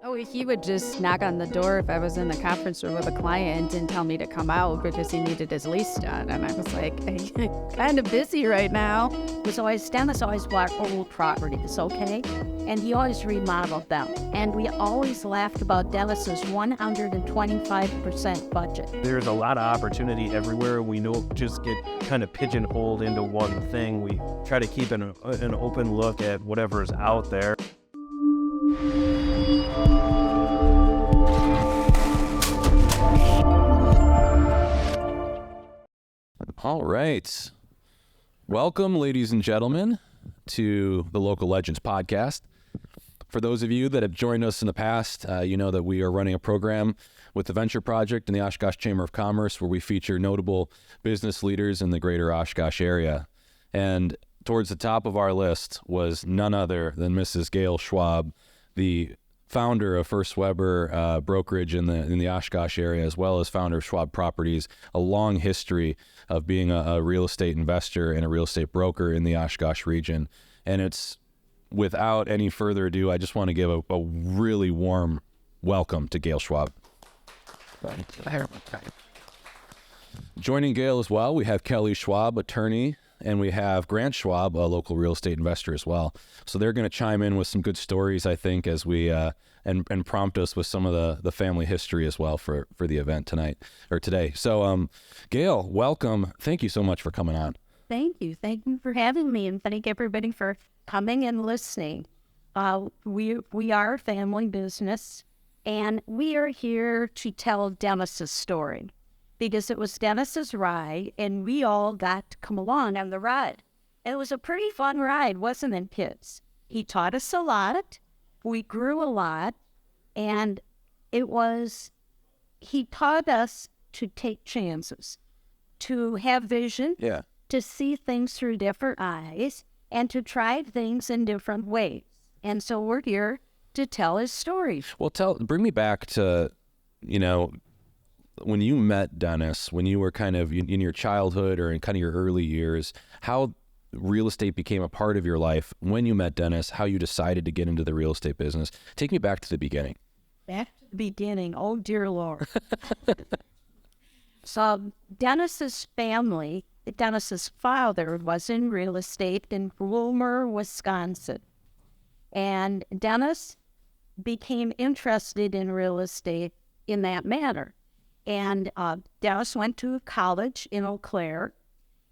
Oh, he would just knock on the door if I was in the conference room with a client and tell me to come out because he needed his lease done. And I was like, I'm kind of busy right now. Dennis always bought old properties, okay? And he always remodeled them. And we always laughed about Dennis's 125% budget. There's a lot of opportunity everywhere. We don't just get kind of pigeonholed into one thing. We try to keep an open look at whatever is out there. All right. Welcome, ladies and gentlemen, to the Local Legends podcast. For those of you that have joined us in the past, you know that we are running a program with the Venture Project in the Oshkosh Chamber of Commerce where we feature notable business leaders in the greater Oshkosh area. And towards the top of our list was none other than Mrs. Gail Schwab, the founder of First Weber brokerage in the Oshkosh area, as well as founder of Schwab Properties, a long history of being a real estate investor and a real estate broker in the Oshkosh region. And it's, without any further ado, I just want to give a really warm welcome to Gail Schwab. Joining Gail as well, we have Kelly Schwab, attorney, and we have Grant Schwab, a local real estate investor as well. So they're going to chime in with some good stories, I think, as we and prompt us with some of the family history as well for the event tonight or today. So Gail, welcome. Thank you so much for coming on. Thank you. Thank you for having me, and thank everybody for coming and listening. We are a family business, and we are here to tell Dennis's story, because it was Dennis's ride, and we all got to come along on the ride. And it was a pretty fun ride, wasn't it, kids? He taught us a lot. We grew a lot. And he taught us to take chances, to have vision, to see things through different eyes, and to try things in different ways. And so we're here to tell his story. Well, bring me back to, when you met Dennis, when you were kind of in your childhood or in kind of your early years, how real estate became a part of your life, when you met Dennis, how you decided to get into the real estate business. Take me back to the beginning. Back to the beginning. Oh, dear Lord. So Dennis's family, Dennis's father was in real estate in Bloomer, Wisconsin. And Dennis became interested in real estate in that manner. And Dennis went to college in Eau Claire,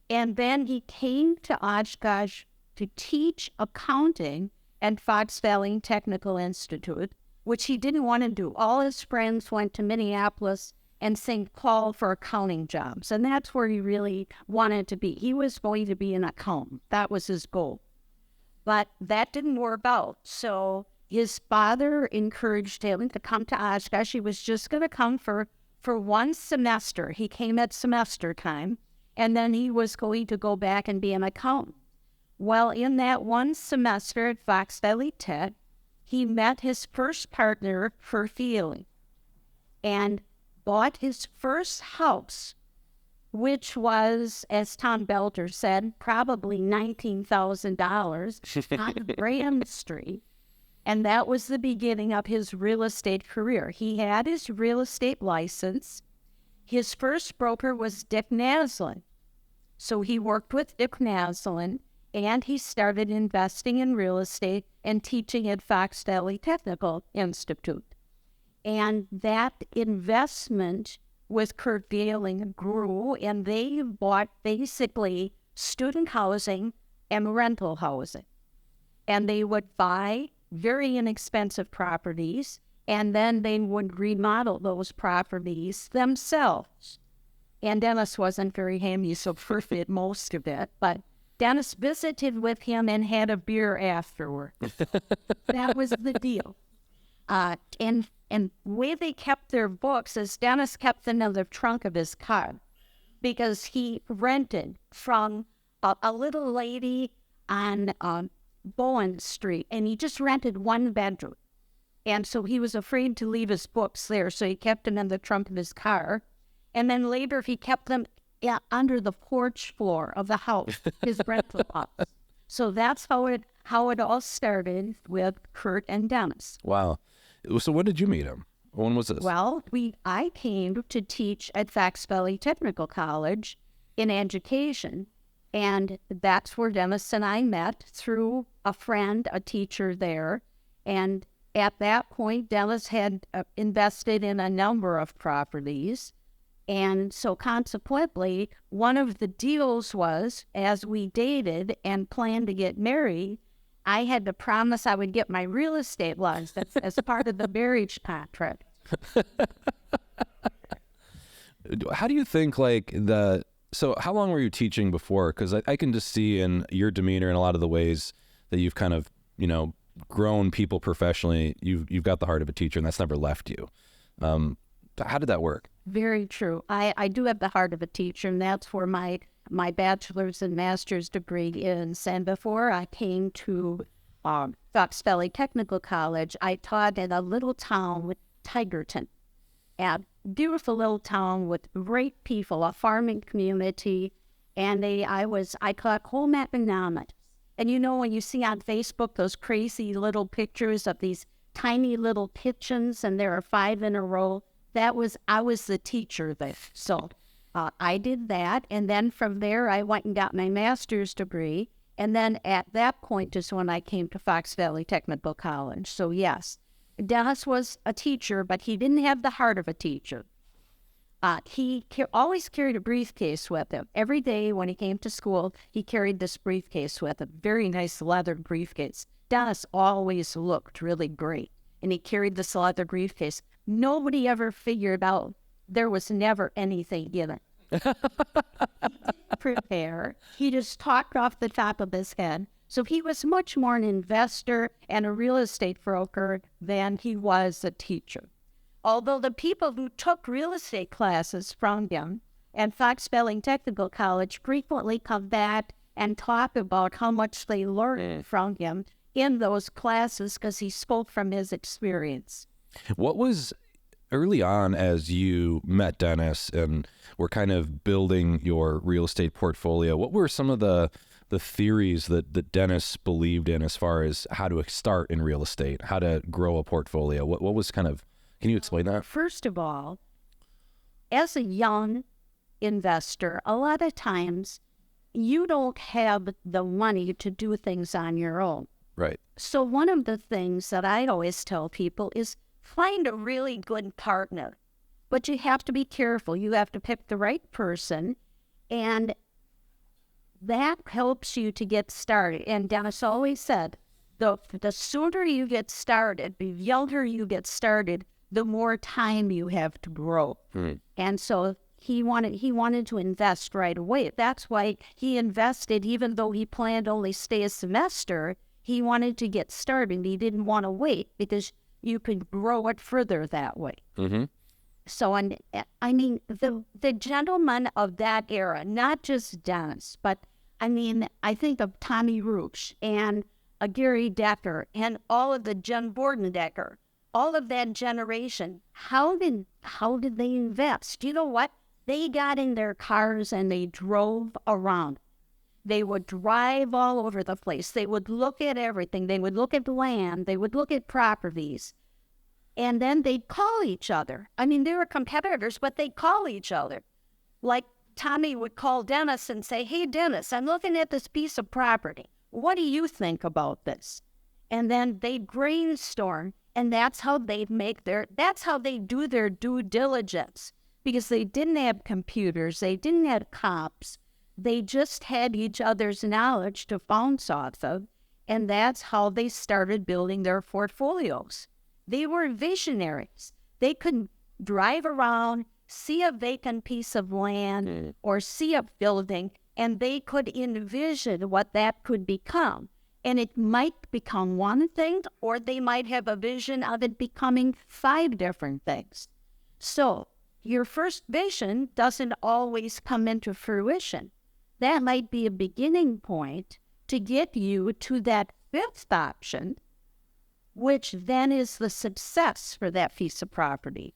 and then he came to Oshkosh to teach accounting at Fox Valley Technical Institute, which he didn't want to do. All his friends went to Minneapolis and St. Paul for accounting jobs, and that's where he really wanted to be. He was going to be an accountant. That was his goal. But that didn't work out, so his father encouraged him to come to Oshkosh. He was just going to come for one semester. He came at semester time, and then he was going to go back and be an accountant. Well, in that one semester at Fox Valley Tech, he met his first partner for feeling and bought his first house, which was, as Tom Belter said, probably $19,000 on Graham Street. And that was the beginning of his real estate career. He had his real estate license. His first broker was Dick Naslin. So he worked with Dick Naslin, and he started investing in real estate and teaching at Fox Valley Technical Institute. And that investment with Kurt Gehling grew, and they bought basically student housing and rental housing. And they would buy very inexpensive properties, and then they would remodel those properties themselves. And Dennis wasn't very handy, so did most of it, but Dennis visited with him and had a beer afterward. That was the deal. And the way they kept their books is Dennis kept them in the trunk of his car because he rented from a little lady on Bowen Street, and he just rented one bedroom. And so he was afraid to leave his books there, so he kept them in the trunk of his car. And then later he kept them under the porch floor of the house, his rental house. So that's how it all started with Kurt and Dennis. Wow. So when did you meet him? When was this? Well, I came to teach at Fox Valley Technical College in education, and that's where Dennis and I met through a friend, a teacher there. And at that point, Dennis had invested in a number of properties. And so consequently, one of the deals was, as we dated and planned to get married, I had to promise I would get my real estate license as part of the marriage contract. How do you think, so how long were you teaching before? Because I can just see in your demeanor and a lot of the ways that you've kind of, grown people professionally, you've got the heart of a teacher, and that's never left you. How did that work? Very true. I do have the heart of a teacher, and that's where my bachelor's and master's degree is. And before I came to Fox Valley Technical College, I taught in a little town, Tigerton, a beautiful little town with great people, a farming community, and I taught home economics. And when you see on Facebook those crazy little pictures of these tiny little kitchens, and there are 5 in a row, I was the teacher there. So I did that, and then from there I went and got my master's degree, and then at that point is when I came to Fox Valley Technical College. So yes, Dennis was a teacher, but he didn't have the heart of a teacher. He always carried a briefcase with him. Every day when he came to school, he carried this briefcase with him, very nice leather briefcase. Dennis always looked really great, and he carried this leather briefcase. Nobody ever figured out there was never anything in it. Prepare. He just talked off the top of his head. So he was much more an investor and a real estate broker than he was a teacher. Although the people who took real estate classes from him at Fox Valley Technical College frequently come back and talk about how much they learned from him in those classes because he spoke from his experience. What was early on as you met Dennis and were kind of building your real estate portfolio? What were some of the theories that Dennis believed in as far as how to start in real estate, how to grow a portfolio? What was kind of, can you explain that? First of all, as a young investor, a lot of times you don't have the money to do things on your own. Right. So one of the things that I always tell people is find a really good partner, but you have to be careful. You have to pick the right person, and that helps you to get started. And Dennis always said, the sooner you get started, the younger you get started, the more time you have to grow. And so he wanted to invest right away. That's why he invested, even though he planned only stay a semester. He wanted to get started. He didn't want to wait because you could grow it further that way. Mm-hmm. So, I mean, the gentlemen of that era, not just Dennis, but I mean, I think of Tommy Rooch and Gary Decker and all of the Jen Bordendecker, all of that generation. How did they invest? You know what? They got in their cars and they drove around. They would drive all over the place. They would look at everything. They would look at land. They would look at properties. And then they'd call each other. I mean, they were competitors, but they'd call each other. Like Tommy would call Dennis and say, "Hey, Dennis, I'm looking at this piece of property. What do you think about this?" And then they'd brainstorm, and that's how they do their due diligence, because they didn't have computers. They didn't have cops. They just had each other's knowledge to bounce off of, and that's how they started building their portfolios. They were visionaries. They could drive around, see a vacant piece of land or see a building, and they could envision what that could become. And it might become one thing, or they might have a vision of it becoming 5 different things. So your first vision doesn't always come into fruition. That might be a beginning point to get you to that 5th option, which then is the success for that piece of property.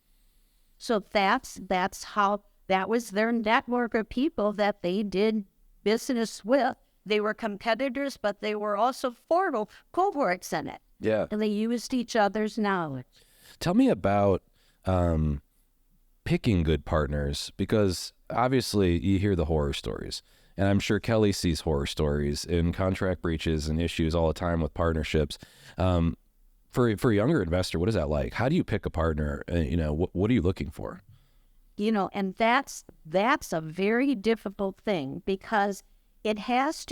So that's how, that was their network of people that they did business with. They were competitors, but they were also cohorts in it. Yeah. And they used each other's knowledge. Tell me about picking good partners, because obviously you hear the horror stories, and I'm sure Kelly sees horror stories in contract breaches and issues all the time with partnerships. For a younger investor, what is that like? How do you pick a partner? What are you looking for? And that's a very difficult thing, because it has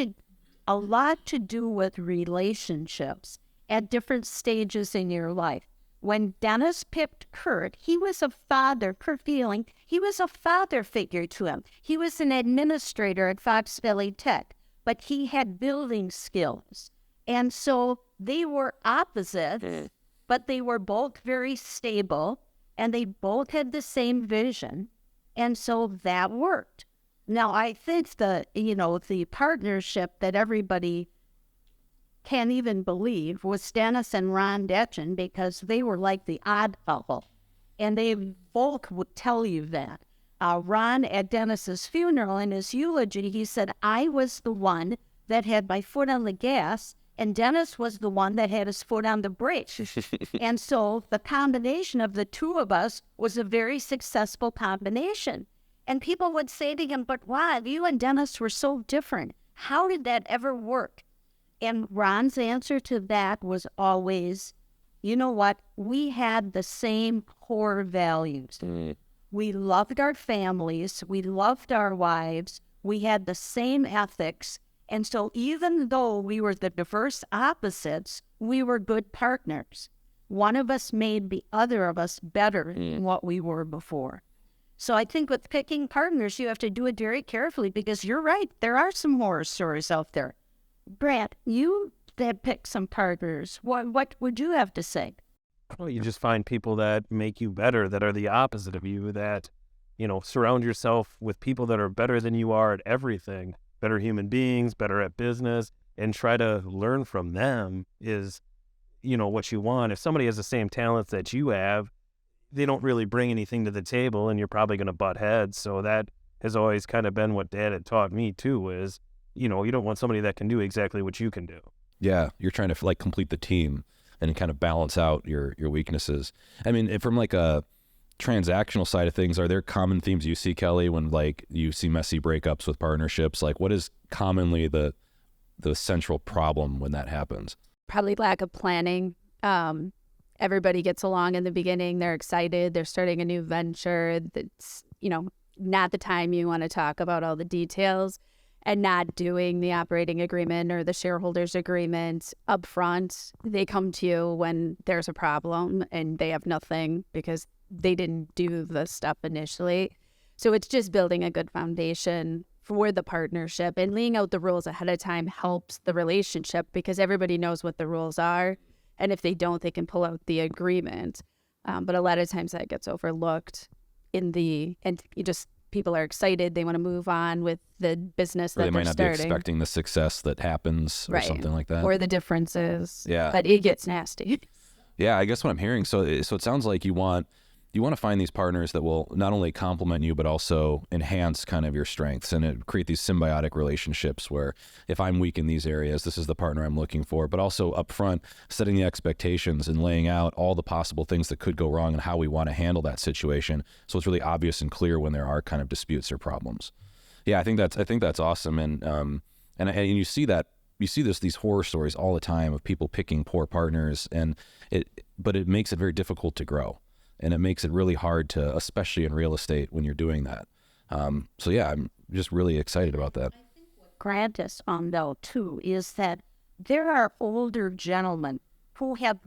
a lot to do with relationships at different stages in your life. When Dennis picked Kurt, he was a father. Kurt Feeling, he was a father figure to him. He was an administrator at Fox Valley Tech, but he had building skills. And so they were opposites, but they were both very stable, and they both had the same vision. And so that worked. Now, I think the partnership that everybody can't even believe was Dennis and Ron Detchen, because they were like the odd couple. And they both would tell you that. Ron, at Dennis's funeral, in his eulogy, he said, I was the one that had my foot on the gas, and Dennis was the one that had his foot on the brake. And so the combination of the two of us was a very successful combination. And people would say to him, but Ron, you and Dennis were so different. How did that ever work? And Ron's answer to that was always, you know what? We had the same core values. We loved our families. We loved our wives. We had the same ethics. And so even though we were the diverse opposites, we were good partners. One of us made the other of us better than what we were before. So I think with picking partners, you have to do it very carefully, because you're right. There are some horror stories out there. Grant, you had picked some partners. What would you have to say? Well, you just find people that make you better, that are the opposite of you, that, surround yourself with people that are better than you are at everything, better human beings, better at business, and try to learn from them is, what you want. If somebody has the same talents that you have, they don't really bring anything to the table, and you're probably going to butt heads. So that has always kind of been what Dad had taught me too, is, you don't want somebody that can do exactly what you can do. Yeah, you're trying to complete the team and kind of balance out your weaknesses. I mean, from a transactional side of things, are there common themes you see, Kelly, when you see messy breakups with partnerships? What is commonly the central problem when that happens? Probably lack of planning. Everybody gets along in the beginning. They're excited. They're starting a new venture. That's, not the time you want to talk about all the details, and not doing the operating agreement or the shareholders agreement up front. They come to you when there's a problem and they have nothing because they didn't do the stuff initially. So it's just building a good foundation for the partnership, and laying out the rules ahead of time helps the relationship, because everybody knows what the rules are. And if they don't, they can pull out the agreement. But a lot of times that gets overlooked people are excited. They want to move on with the business that they're starting. Or they might not be expecting the success that happens, or something like that. Or the differences. Yeah. But it gets nasty. Yeah, I guess what I'm hearing, so it sounds like you want to find these partners that will not only complement you, but also enhance kind of your strengths, and create these symbiotic relationships where if I'm weak in these areas, this is the partner I'm looking for, but also upfront setting the expectations and laying out all the possible things that could go wrong and how we want to handle that situation. So it's really obvious and clear when there are kind of disputes or problems. Yeah, I think that's awesome. And you see these horror stories all the time of people picking poor partners, but it makes it very difficult to grow. And it makes it really hard to, especially in real estate, when you're doing that. So yeah, I'm just really excited about that. I think what Grant is on though too is that there are older gentlemen who have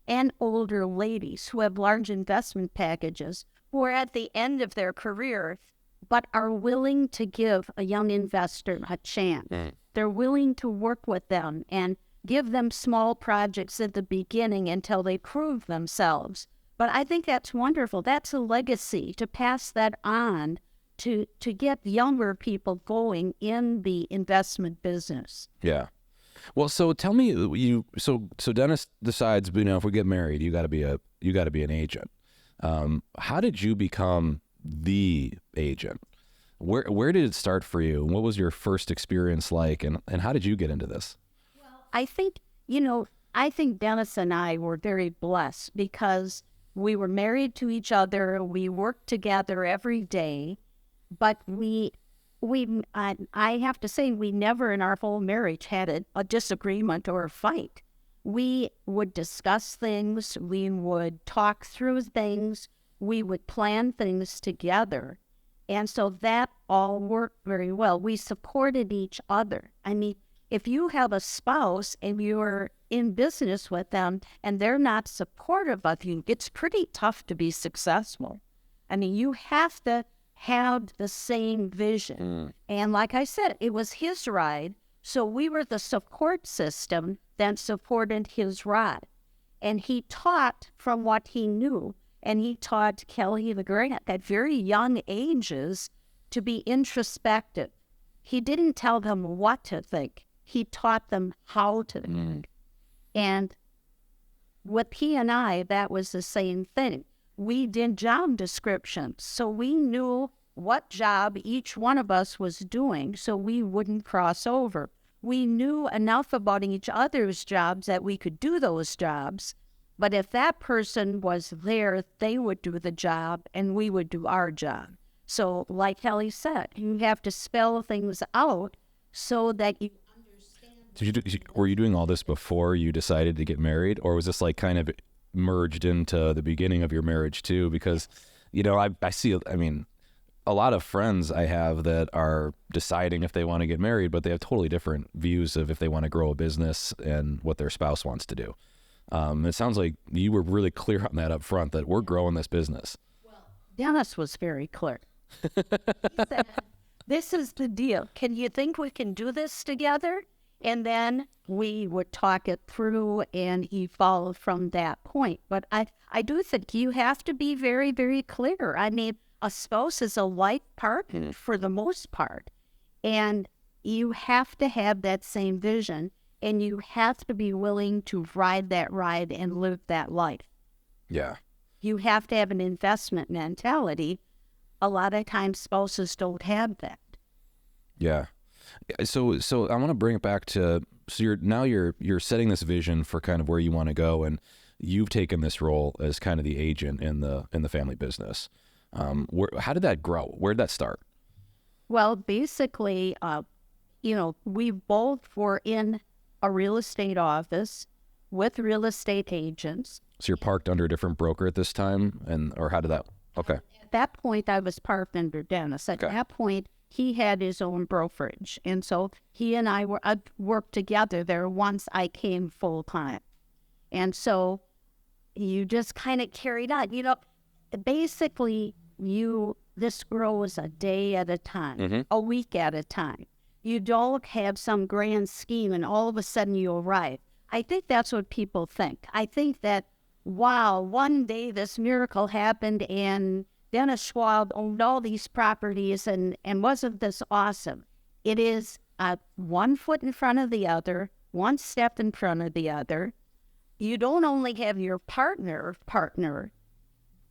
and older ladies who have large investment packages, who are at the end of their career, but are willing to give a young investor a chance. They're willing to work with them and give them small projects at the beginning until they prove themselves. But I think that's wonderful. That's a legacy, to pass that on to get younger people going in the investment business. Yeah. Well, so tell me, so Dennis decides, if we get married, you got to be an agent. How did you become the agent? Where did it start for you? What was your first experience like, and how did you get into this? Well, I think, I think Dennis and I were very blessed because we were married to each other. We worked together every day, but I have to say, we never in our whole marriage had a disagreement or a fight. We would discuss things. We would talk through things. We would plan things together. And so that all worked very well. We supported each other. I mean, if you have a spouse and you're in business with them and they're not supportive of you, it's pretty tough to be successful. I mean, you have to have the same vision. And like I said, it was his ride. So we were the support system that supported his ride. And he taught from what he knew. And he taught Kelly and Grant at very young ages to be introspective. He didn't tell them what to think. He taught them how to think. And with he and I, that was the same thing. We did job descriptions, so we knew what job each one of us was doing so we wouldn't cross over. We knew enough about each other's jobs that we could do those jobs. But if that person was there, they would do the job and we would do our job. So like Kelly said, you have to spell things out so that you understand. Were you doing all this before you decided to get married, or was this like kind of merged into the beginning of your marriage too? Because, you know, I see, I mean, a lot of friends I have that are deciding if they want to get married, but they have totally different views of if they want to grow a business and what their spouse wants to do. It sounds like you were really clear on that up front, that we're growing this business. Well, Dennis was very clear. He said, this is the deal. Can you think we can do this together? And then we would talk it through and he followed from that point. But I do think you have to be very, very clear. I mean, a spouse is a life partner for the most part. And you have to have that same vision. And you have to be willing to ride that ride and live that life. Yeah. You have to have an investment mentality. A lot of times spouses don't have that. Yeah. So I want to bring it back to, so you're setting this vision for kind of where you want to go, and you've taken this role as kind of the agent in the family business. How did that grow? Where did that start? Well, basically, we both were in a real estate office with real estate agents. So you're parked under a different broker at this time, or how did that? Okay. At that point, I was parked under Dennis. At that point, he had his own brokerage, and so he and I worked together there once I came full time, and so you just kind of carried on. Basically, this grows a day at a time, a week at a time. You don't have some grand scheme and all of a sudden you arrive. I think that's what people think. I think that, wow, one day this miracle happened and Dennis Schwab owned all these properties and wasn't this awesome? It is one foot in front of the other, one step in front of the other. You don't only have your partner,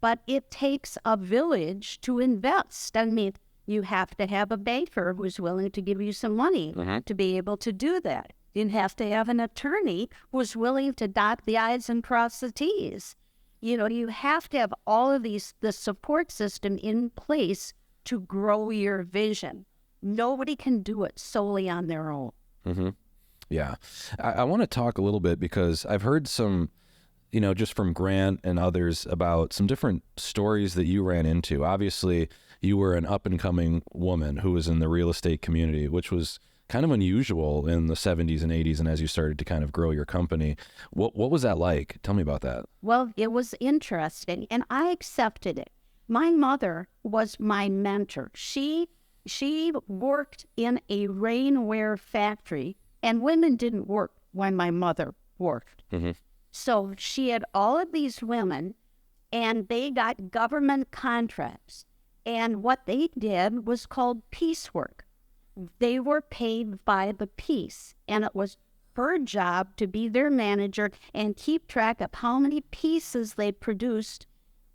but it takes a village to invest. I mean, you have to have a banker who's willing to give you some money to be able to do that. You have to have an attorney who's willing to dot the I's and cross the T's. You have to have all of the support system in place to grow your vision. Nobody can do it solely on their own. Mm-hmm. Yeah. I want to talk a little bit because I've heard some, just from Grant and others about some different stories that you ran into. Obviously, you were an up-and-coming woman who was in the real estate community, which was kind of unusual in the 70s and 80s, and as you started to kind of grow your company. What was that like? Tell me about that. Well, it was interesting, and I accepted it. My mother was my mentor. She worked in a rainwear factory, and women didn't work when my mother worked. Mm-hmm. So she had all of these women, and they got government contracts. And what they did was called piecework. They were paid by the piece, and it was her job to be their manager and keep track of how many pieces they produced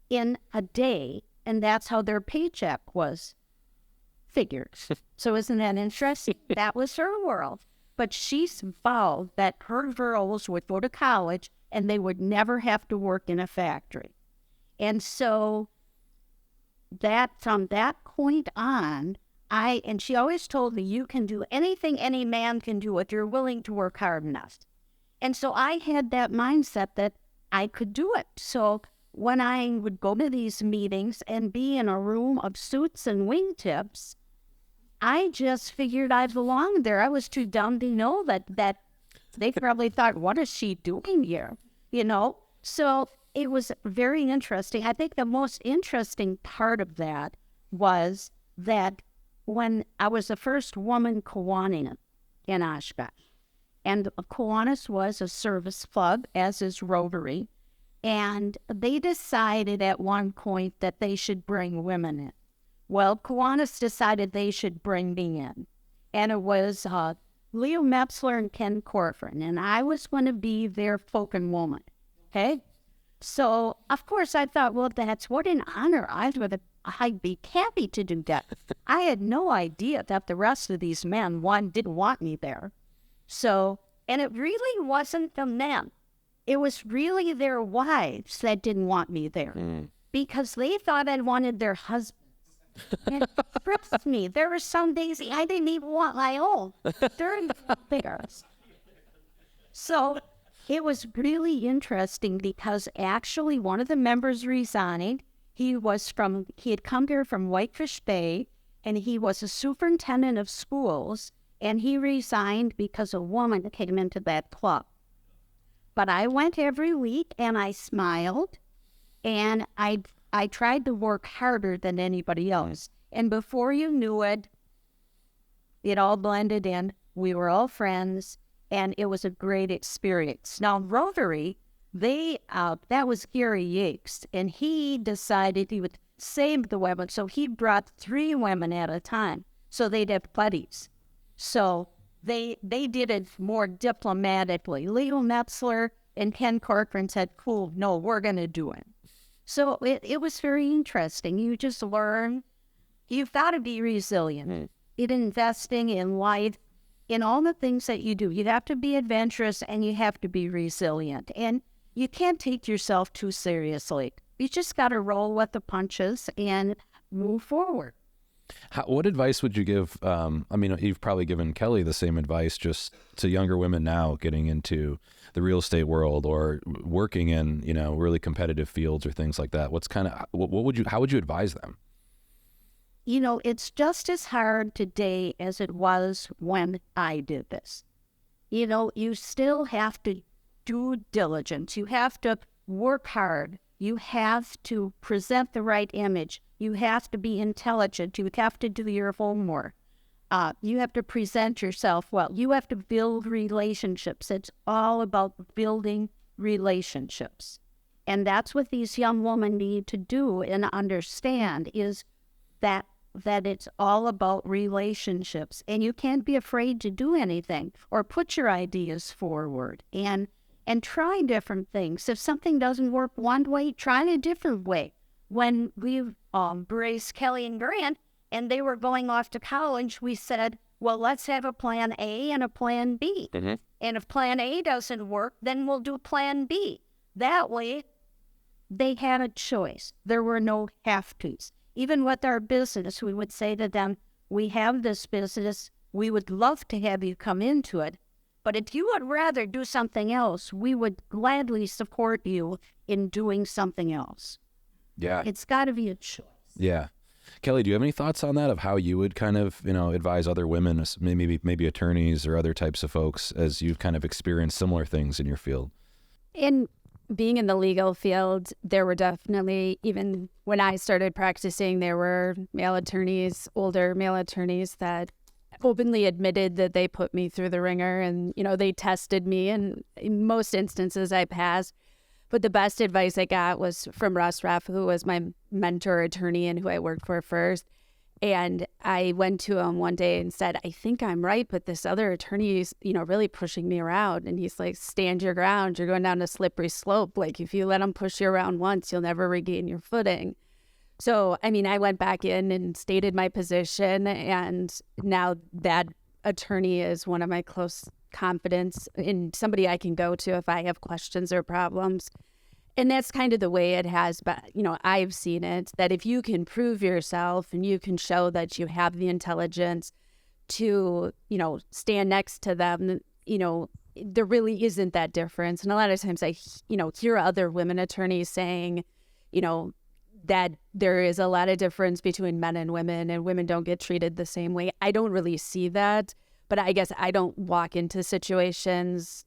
in a day, and that's how their paycheck was figured. So isn't that interesting? That was her world. but she vowed that her girls would go to college and they would never have to work in a factory. And so that from that point on, and she always told me, you can do anything any man can do if you're willing to work hard enough. And so I had that mindset that I could do it. So when I would go to these meetings and be in a room of suits and wingtips, I just figured I belonged there. I was too dumb to know that they probably thought, what is she doing here? So it was very interesting. I think the most interesting part of that was that when I was the first woman Kiwanis in Oshkosh, and Kiwanis was a service club, as is Rotary, and they decided at one point that they should bring women in. Well, Kiwanis decided they should bring me in, and it was Leo Metzler and Ken Corcoran, and I was going to be their spoken woman, okay? So, of course, I thought, well, that's what an honor. I'd be happy to do that. I had no idea that the rest of these men, didn't want me there. So, and it really wasn't the men. It was really their wives that didn't want me there because they thought I wanted their husbands. And trust me, there were some days I didn't even want my own during the affairs. So it was really interesting because actually one of the members resigned. He had come here from Whitefish Bay, and he was a superintendent of schools, and he resigned because a woman came into that club. But I went every week, and I smiled, and I tried to work harder than anybody else. And before you knew it, it all blended in. We were all friends, and it was a great experience. Now, Rotary, that was Gary Yates, and he decided he would save the women, so he brought 3 women at a time, so they'd have buddies. So they did it more diplomatically. Leo Metzler and Ken Corcoran said, cool, no, we're going to do it. So it was very interesting. You just learn. You've got to be resilient in investing in life, in all the things that you do. You have to be adventurous, and you have to be resilient. And you can't take yourself too seriously. You just got to roll with the punches and move forward. What advice would you give? You've probably given Kelly the same advice just to younger women now getting into the real estate world or working in, really competitive fields or things like that. How would you advise them? It's just as hard today as it was when I did this. You still have to due diligence. You have to work hard. You have to present the right image. You have to be intelligent. You have to do your homework. You have to present yourself well. You have to build relationships. It's all about building relationships. And that's what these young women need to do and understand is that it's all about relationships. And you can't be afraid to do anything or put your ideas forward and try different things. If something doesn't work one way, try a different way. When we raised Kelly and Grant and they were going off to college, we said, well, let's have a plan A and a plan B. Mm-hmm. And if plan A doesn't work, then we'll do plan B. That way, they had a choice. There were no have-tos. Even with our business, we would say to them, we have this business. We would love to have you come into it. But if you would rather do something else, we would gladly support you in doing something else. Yeah. It's got to be a choice. Yeah. Kelly, do you have any thoughts on that of how you would kind of, advise other women, maybe attorneys or other types of folks as you've kind of experienced similar things in your field? In being in the legal field, there were definitely, even when I started practicing, there were older male attorneys that openly admitted that they put me through the ringer and, they tested me, and in most instances I passed. But the best advice I got was from Russ Ruff, who was my mentor attorney and who I worked for first. And I went to him one day and said, I think I'm right, but this other attorney is, really pushing me around. And he's like, stand your ground. You're going down a slippery slope. Like, if you let him push you around once, you'll never regain your footing. So, I went back in and stated my position. And now that attorney is one of my close confidants in somebody I can go to if I have questions or problems. And that's kind of the way it has been. I've seen it, that if you can prove yourself and you can show that you have the intelligence to, stand next to them, there really isn't that difference. And a lot of times I, hear other women attorneys saying, that there is a lot of difference between men and women don't get treated the same way. I don't really see that, but I guess I don't walk into situations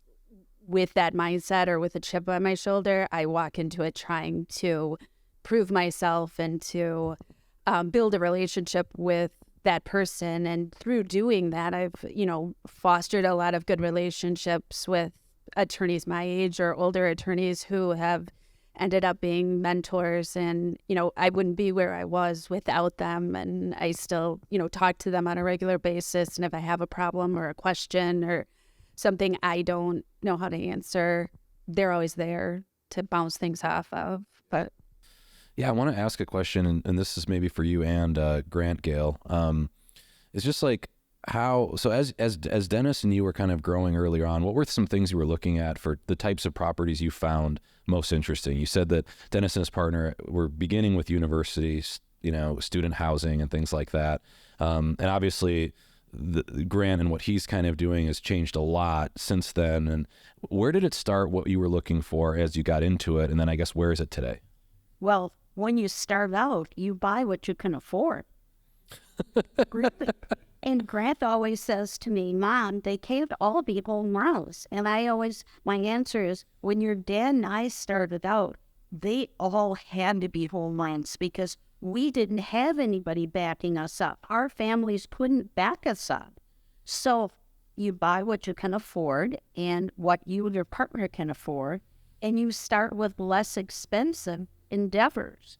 with that mindset or with a chip on my shoulder. I walk into it trying to prove myself and to build a relationship with that person. And through doing that, I've, fostered a lot of good relationships with attorneys my age or older attorneys who have ended up being mentors. And, I wouldn't be where I was without them. And I still, talk to them on a regular basis. And if I have a problem or a question or something I don't know how to answer, they're always there to bounce things off of. But yeah, I want to ask a question, and this is maybe for you and Grant, Gail. It's just like so as Dennis and you were kind of growing earlier on, what were some things you were looking at for the types of properties you found most interesting? You said that Dennis and his partner were beginning with universities, student housing and things like that. And obviously Grant and what he's kind of doing has changed a lot since then. And where did it start, what you were looking for as you got into it? And then I guess, where is it today? Well, when you start out, you buy what you can afford. Really. And Grant always says to me, Mom, they can't all be home runs. And my answer is, when your dad and I started out, they all had to be home runs because we didn't have anybody backing us up. Our families couldn't back us up. So you buy what you can afford and what you and your partner can afford, and you start with less expensive endeavors.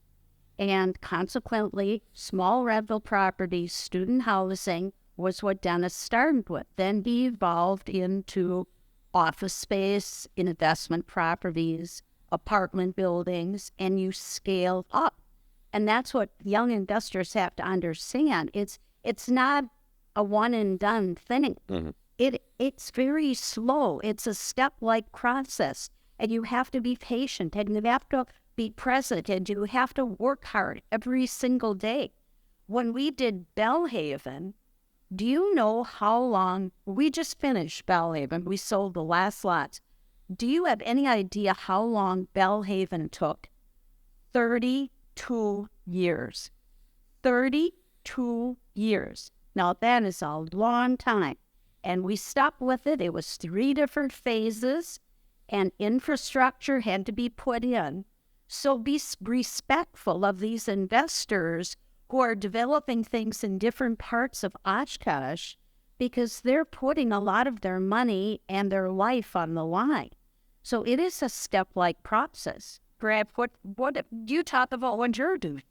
And consequently, small rental properties, student housing was what Dennis started with. Then he evolved into office space, investment properties, apartment buildings, and you scale up. And that's what young investors have to understand. It's not a one and done thing. Mm-hmm. It's very slow. It's a step-like process, and you have to be patient, and you have to be present, and you have to work hard every single day. When we did Bellhaven, do you know how long we just finished Bellhaven? We sold the last lots. Do you have any idea how long Bellhaven took? 32 years. 32 years. Now, that is a long time. And we stuck with it. It was 3 different phases, and infrastructure had to be put in. So be respectful of these investors who are developing things in different parts of Oshkosh, because they're putting a lot of their money and their life on the line. So it is a step-like process. Brad, what you talk about what you're doing?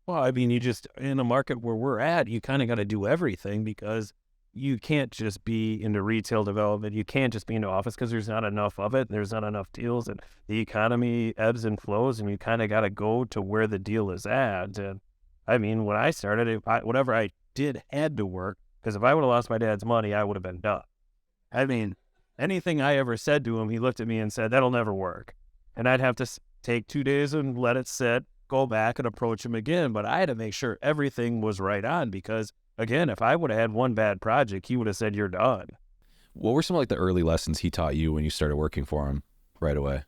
Well, I mean, you just, in a market where we're at, you kind of got to do everything, because you can't just be into retail development. You can't just be into office, because there's not enough of it. There's not enough deals, and the economy ebbs and flows, and you kind of got to go to where the deal is at. And I mean, when I started, whatever I did had to work, because if I would have lost my dad's money, I would have been done. I mean, anything I ever said to him, he looked at me and said, that'll never work. And I'd have to take 2 days and let it sit, go back and approach him again. But I had to make sure everything was right on, because again, if I would have had one bad project, he would have said, you're done. What were some of the early lessons he taught you when you started working for him right away?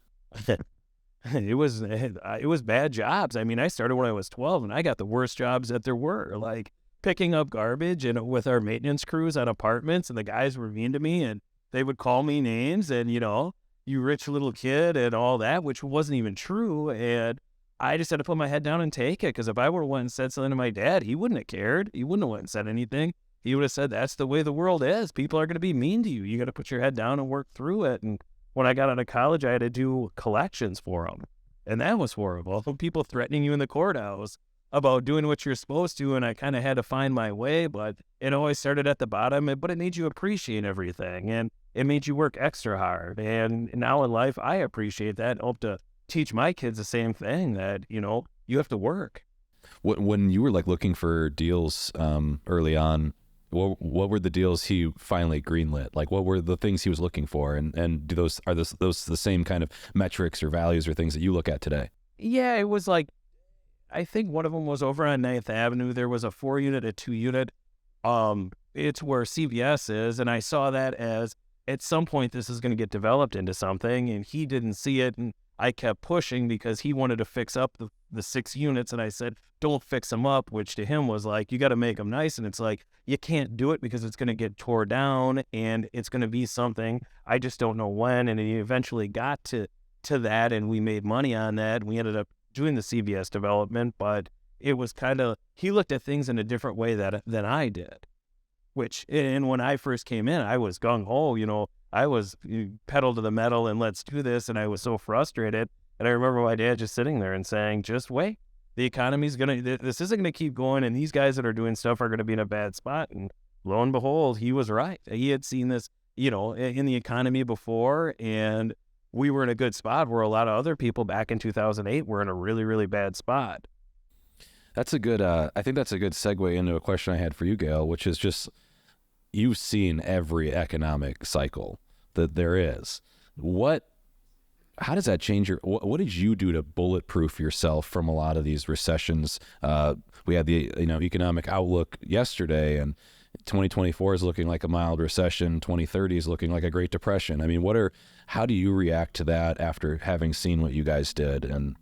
It was bad jobs. I mean, I started when I was 12, and I got the worst jobs that there were, like picking up garbage and with our maintenance crews on apartments, and the guys were mean to me, and they would call me names and, you rich little kid and all that, which wasn't even true. And I just had to put my head down and take it, because if I would have went and said something to my dad, he wouldn't have cared. He wouldn't have went and said anything. He would have said, that's the way the world is. People are going to be mean to you. You got to put your head down and work through it. And when I got out of college, I had to do collections for them. And that was horrible. People threatening you in the courthouse about doing what you're supposed to. And I kind of had to find my way, but it always started at the bottom. But it made you appreciate everything, and it made you work extra hard. And now in life, I appreciate that and hope to teach my kids the same thing, that, you have to work. When you were looking for deals early on, what were the deals he finally greenlit? Like, what were the things he was looking for? And do those the same kind of metrics or values or things that you look at today? Yeah, it was like, I think one of them was over on 9th Avenue. There was a 4-unit, a 2-unit. It's where CVS is, and I saw that as at some point this is going to get developed into something, and he didn't see it, and I kept pushing because he wanted to fix up the 6 units, and I said, don't fix them up, which to him was like, you got to make them nice, and it's like, you can't do it because it's going to get tore down, and it's going to be something. I just don't know when, and he eventually got to that, and we made money on that, and we ended up doing the CVS development, but it was kind of, he looked at things in a different way than I did, and when I first came in, I was gung-ho, I was pedal to the metal and let's do this, and I was so frustrated, and I remember my dad just sitting there and saying, just wait, the economy's this isn't going to keep going, and these guys that are doing stuff are going to be in a bad spot, and lo and behold, he was right. He had seen this, in the economy before, and we were in a good spot where a lot of other people back in 2008 were in a really, really bad spot. That's a good, I think that's a good segue into a question I had for you, Gail, which is just, you've seen every economic cycle that there is. How does that change what did you do to bulletproof yourself from a lot of these recessions? We had the, economic outlook yesterday, and 2024 is looking like a mild recession. 2030 is looking like a Great Depression. I mean, how do you react to that after having seen what you guys did? And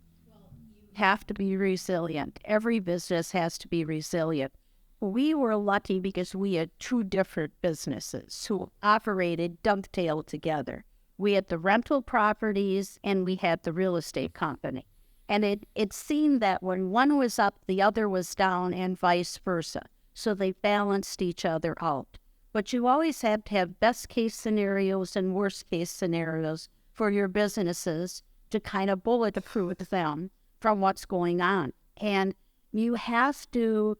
have to be resilient. Every business has to be resilient. We were lucky because we had 2 different businesses who operated dovetailed together. We had the rental properties and we had the real estate company. And it seemed that when one was up, the other was down and vice versa. So they balanced each other out. But you always have to have best case scenarios and worst case scenarios for your businesses to kind of bulletproof them from what's going on. And you have to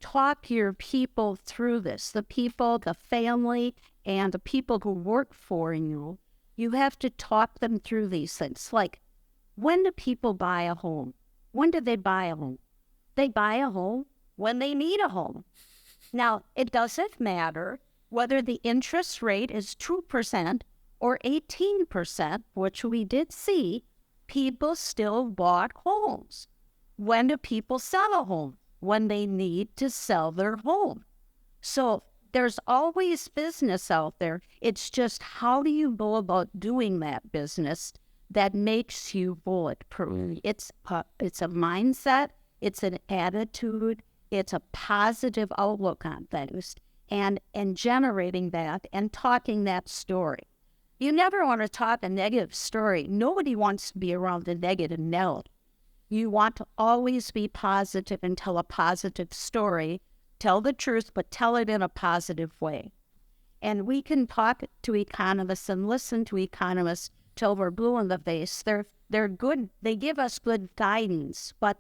talk your people through this, the people, the family, and the people who work for you. You have to talk them through these things. Like, when do people buy a home? When do they buy a home? They buy a home when they need a home. Now, it doesn't matter whether the interest rate is 2% or 18%, which we did see. People still bought homes. When do people sell a home? When they need to sell their home. So there's always business out there. It's just, how do you go about doing that business that makes you bulletproof? It's a mindset. It's an attitude. It's a positive outlook on things, and generating that and talking that story. You never want to talk a negative story. Nobody wants to be around the negative note. You want to always be positive and tell a positive story. Tell the truth, but tell it in a positive way. And we can talk to economists and listen to economists till we're blue in the face. They're good. They give us good guidance, but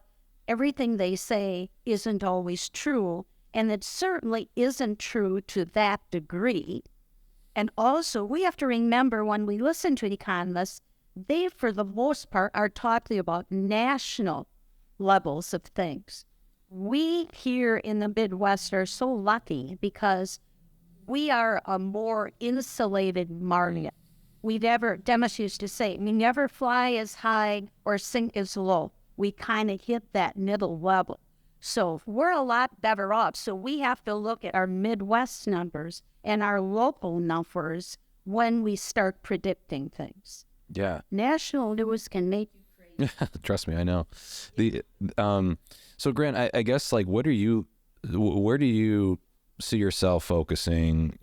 everything they say isn't always true, and it certainly isn't true to that degree. And also, we have to remember, when we listen to economists, they, for the most part, are talking about national levels of things. We here in the Midwest are so lucky because we are a more insulated market. Dennis used to say, we never fly as high or sink as low. We kind of hit that middle level. So we're a lot better off. So we have to look at our Midwest numbers and our local numbers when we start predicting things. Yeah. National news can make you crazy. Trust me, I know. So Grant, I guess, like, where do you see yourself focusing,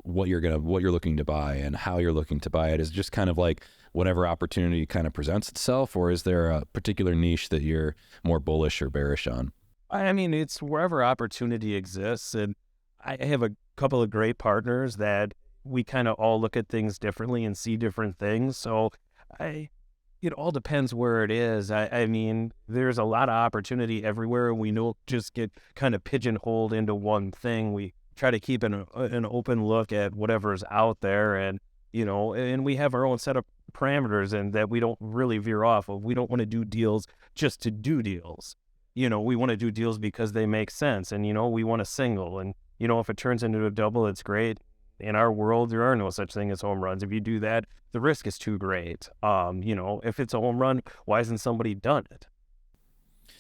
what you're looking to buy and how you're looking to buy it? Is it just kind of like whatever opportunity kind of presents itself, or is there a particular niche that you're more bullish or bearish on? I mean, it's wherever opportunity exists, and I have a couple of great partners that we kind of all look at things differently and see different things. So it all depends where it is. I mean, there's a lot of opportunity everywhere. We don't just get kind of pigeonholed into one thing. We try to keep an open look at whatever's out there, and and we have our own set of parameters, and that we don't really veer off of. We don't want to do deals just to do deals. We want to do deals because they make sense, and we want a single, and You know, if it turns into a double, it's great. In our world, there are no such thing as home runs. If you do that, the risk is too great. You know, if it's a home run, why hasn't somebody done it?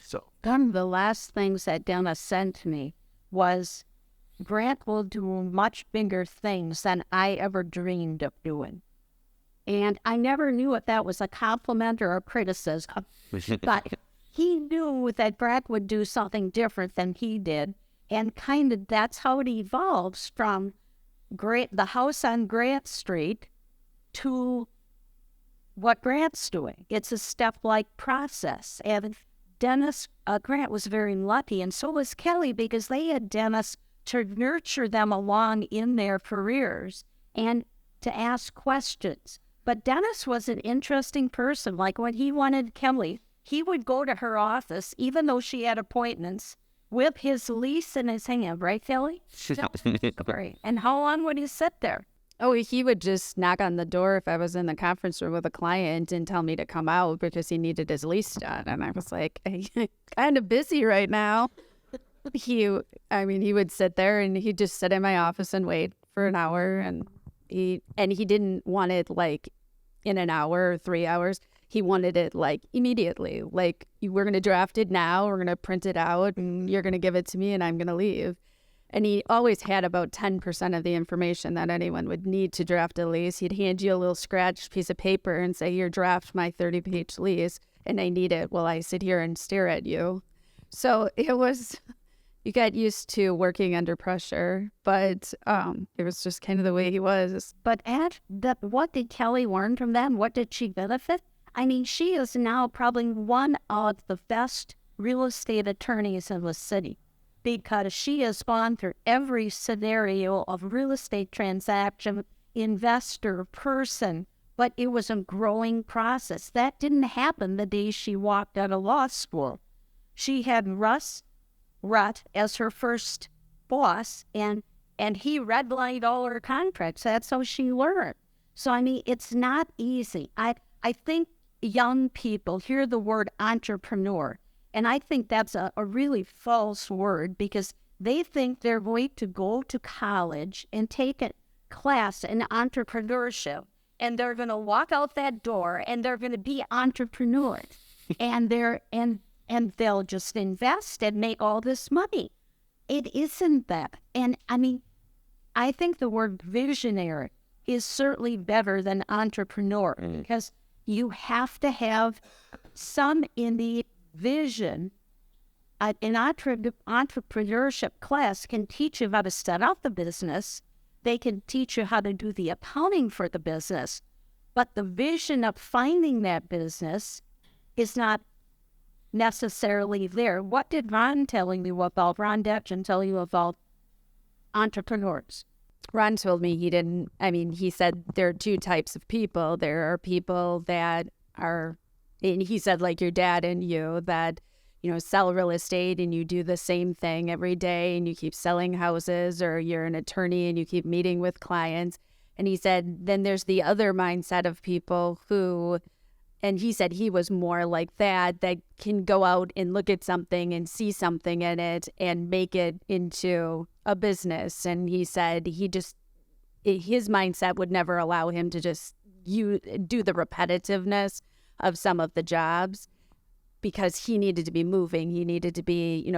So One of the last things that Dennis sent to me was, Grant will do much bigger things than I ever dreamed of doing. And I never knew if that was a compliment or a criticism, but he knew that Grant would do something different than he did. And kind of that's how it evolves from the house on Grant Street to what Grant's doing. It's a step-like process. And Grant was very lucky, and so was Kelly, because they had Dennis to nurture them along in their careers and to ask questions. But Dennis was an interesting person. Like when he wanted Kelly, he would go to her office, even though she had appointments, with his lease in his hand, right, Kelly? Right. And how long would he sit there? Oh, he would just knock on the door if I was in the conference room with a client and tell me to come out because he needed his lease done. And I was like, hey, kind of busy right now. He would sit there and he'd just sit in my office and wait for an hour. And he didn't want it like in an hour or 3 hours. He wanted it like immediately. Like, we're going to draft it now. We're going to print it out and you're going to give it to me and I'm going to leave. And he always had about 10% of the information that anyone would need to draft a lease. He'd hand you a little scratched piece of paper and say, here, draft my 30-page lease, and I need it while I sit here and stare at you. So you got used to working under pressure, but it was just kind of the way he was. But what did Kelly learn from them? What did she benefit? I mean, she is now probably one of the best real estate attorneys in the city, because she has gone through every scenario of real estate transaction, investor, person, but it was a growing process. That didn't happen the day she walked out of law school. She had Russ Rutt as her first boss, and he redlined all her contracts. That's how she learned. So, I mean, it's not easy. I think young people hear the word entrepreneur, and I think that's a really false word, because they think they're going to go to college and take a class in entrepreneurship, and they're going to walk out that door and they're going to be entrepreneurs, and they'll just invest and make all this money. It isn't that. And I mean, I think the word visionary is certainly better than entrepreneur, because you have to have some innate vision. An entrepreneurship class can teach you how to set up the business. They can teach you how to do the accounting for the business. But the vision of finding that business is not necessarily there. What did Ron Detchen tell you about entrepreneurs? Ron told me he said there are two types of people. There are people that are, and he said, like your dad and you, that, sell real estate and you do the same thing every day and you keep selling houses, or you're an attorney and you keep meeting with clients. And he said, then there's the other mindset of people who, and he said he was more like that can go out and look at something and see something in it and make it into a business. And he said his mindset would never allow him to just do the repetitiveness of some of the jobs, because he needed to be moving. He needed to be,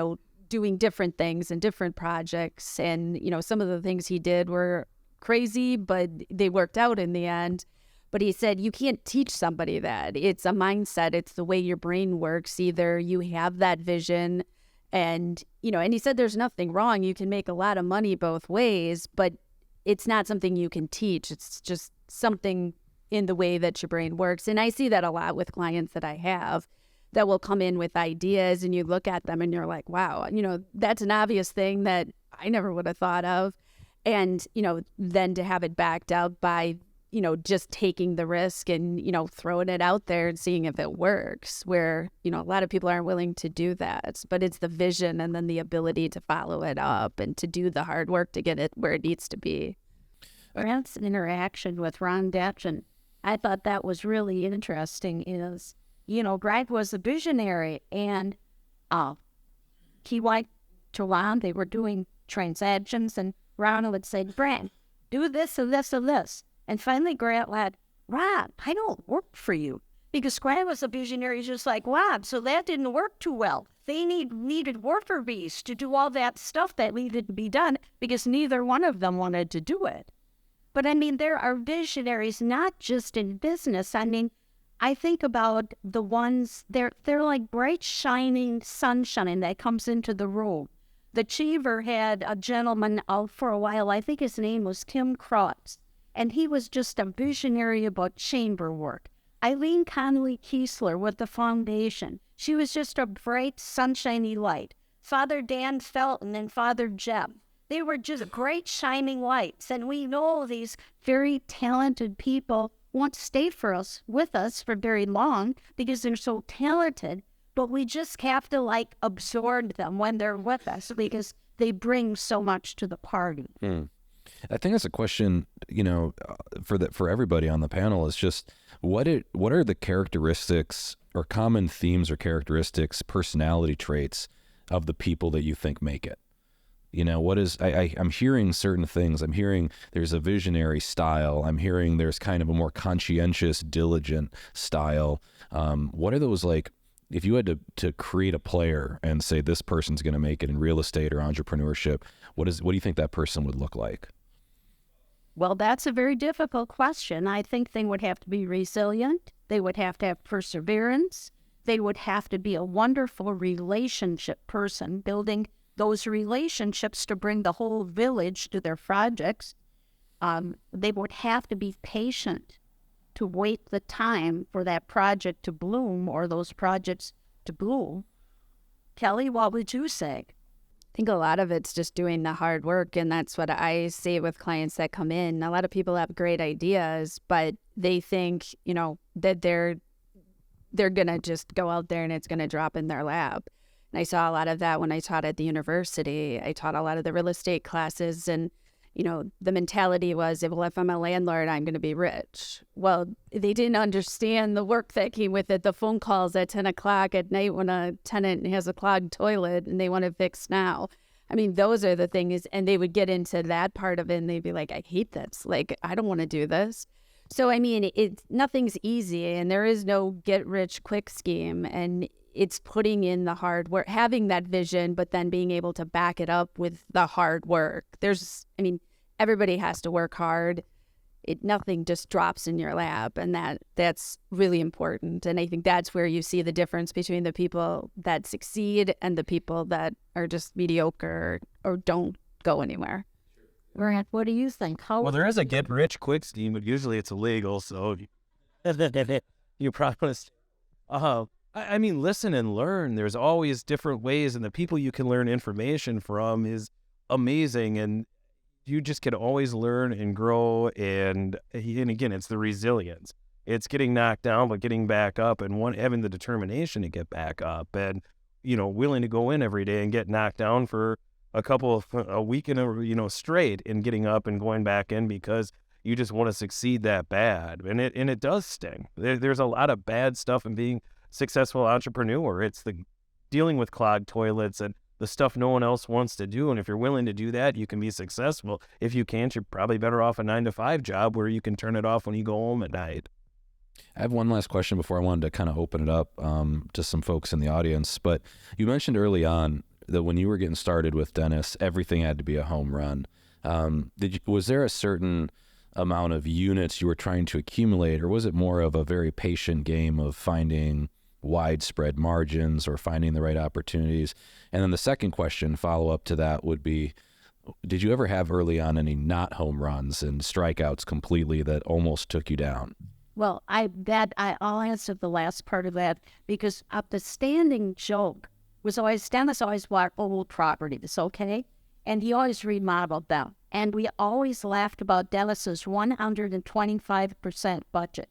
doing different things and different projects. And, some of the things he did were crazy, but they worked out in the end. But he said, you can't teach somebody that. It's a mindset. It's the way your brain works. Either you have that vision and he said there's nothing wrong. You can make a lot of money both ways, but it's not something you can teach. It's just something in the way that your brain works. And I see that a lot with clients that I have that will come in with ideas, and you look at them and you're like, wow, that's an obvious thing that I never would have thought of. And, then to have it backed up by just taking the risk and, throwing it out there and seeing if it works, where, a lot of people aren't willing to do that. But it's the vision and then the ability to follow it up and to do the hard work to get it where it needs to be. Grant's interaction with Ron Detchen, I thought that was really interesting, is, Grant was a visionary, and he went to Ron. They were doing transactions, and Ron would say, Grant, do this and this and this. And finally Grant went, Rob, I don't work for you. Because Grant was a visionary just like Rob, so that didn't work too well. They needed worker bees to do all that stuff that needed to be done because neither one of them wanted to do it. But I mean, there are visionaries not just in business. I mean, I think about the ones, they're like bright shining sunshine that comes into the room. The Cheever had a gentleman out for a while, I think his name was Tim Krotz, and he was just a visionary about chamber work. Eileen Connolly Kiesler with the foundation. She was just a bright, sunshiny light. Father Dan Felton and Father Jeb. They were just great shining lights. And we know these very talented people won't stay with us for very long because they're so talented. But we just have to like absorb them when they're with us because they bring so much to the party. I think that's a question, for everybody on the panel is just what are the characteristics or common themes or characteristics, personality traits of the people that you think make it? I'm hearing certain things. I'm hearing there's a visionary style. I'm hearing there's kind of a more conscientious, diligent style. What are those like? If you had to create a player and say this person's going to make it in real estate or entrepreneurship, what do you think that person would look like? Well, that's a very difficult question. I think they would have to be resilient. They would have to have perseverance. They would have to be a wonderful relationship person, building those relationships to bring the whole village to their projects. They would have to be patient to wait the time for that project to bloom or those projects to bloom. Kelly, what would you say? I think a lot of it's just doing the hard work, and that's what I see with clients that come in. A lot of people have great ideas, but they think, that they're going to just go out there and it's going to drop in their lap. And I saw a lot of that when I taught at the university. I taught a lot of the real estate classes, and the mentality was, if I'm a landlord, I'm going to be rich. Well, they didn't understand the work that came with it, the phone calls at 10 o'clock at night when a tenant has a clogged toilet and they want it fixed now. I mean, those are the things, and they would get into that part of it and they'd be like, I hate this. Like, I don't want to do this. So, I mean, nothing's easy, and there is no get-rich-quick scheme, and it's putting in the hard work, having that vision, but then being able to back it up with the hard work. Everybody has to work hard. Nothing just drops in your lap, and that's really important. And I think that's where you see the difference between the people that succeed and the people that are just mediocre or don't go anywhere. Grant, what do you think? Well, there is a get-rich-quick scheme, but usually it's illegal, so you promised. Listen and learn. There's always different ways, and the people you can learn information from is amazing, and you just can always learn and grow, and again, it's the resilience. It's getting knocked down, but getting back up, and having the determination to get back up, and willing to go in every day and get knocked down for a week straight, and getting up and going back in because you just want to succeed that bad, and it does sting. There's a lot of bad stuff in being a successful entrepreneur. It's the dealing with clogged toilets and the stuff no one else wants to do. And if you're willing to do that, you can be successful. If you can't, you're probably better off a 9-to-5 job where you can turn it off when you go home at night. I have one last question before I wanted to kind of open it up to some folks in the audience. But you mentioned early on that when you were getting started with Dennis, everything had to be a home run. Was there a certain amount of units you were trying to accumulate, or was it more of a very patient game of finding widespread margins or finding the right opportunities? And then the second question, follow up to that, would be, did you ever have early on any not home runs and strikeouts completely that almost took you down? Well, I'll answer the last part of that, because the standing joke was Dennis always bought old properties, okay? And he always remodeled them. And we always laughed about Dennis's 125% budget,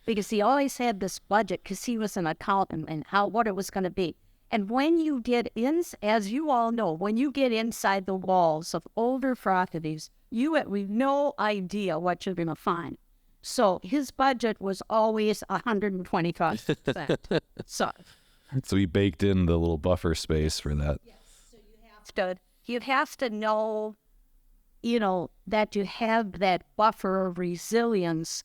because he always had this budget because he was an accountant and what it was going to be. And when you get in, as you all know, when you get inside the walls of older properties, you have no idea what you're going to find. So his budget was always 125%. So he baked in the little buffer space for that. yes, so you have to. you have to know, that you have that buffer of resilience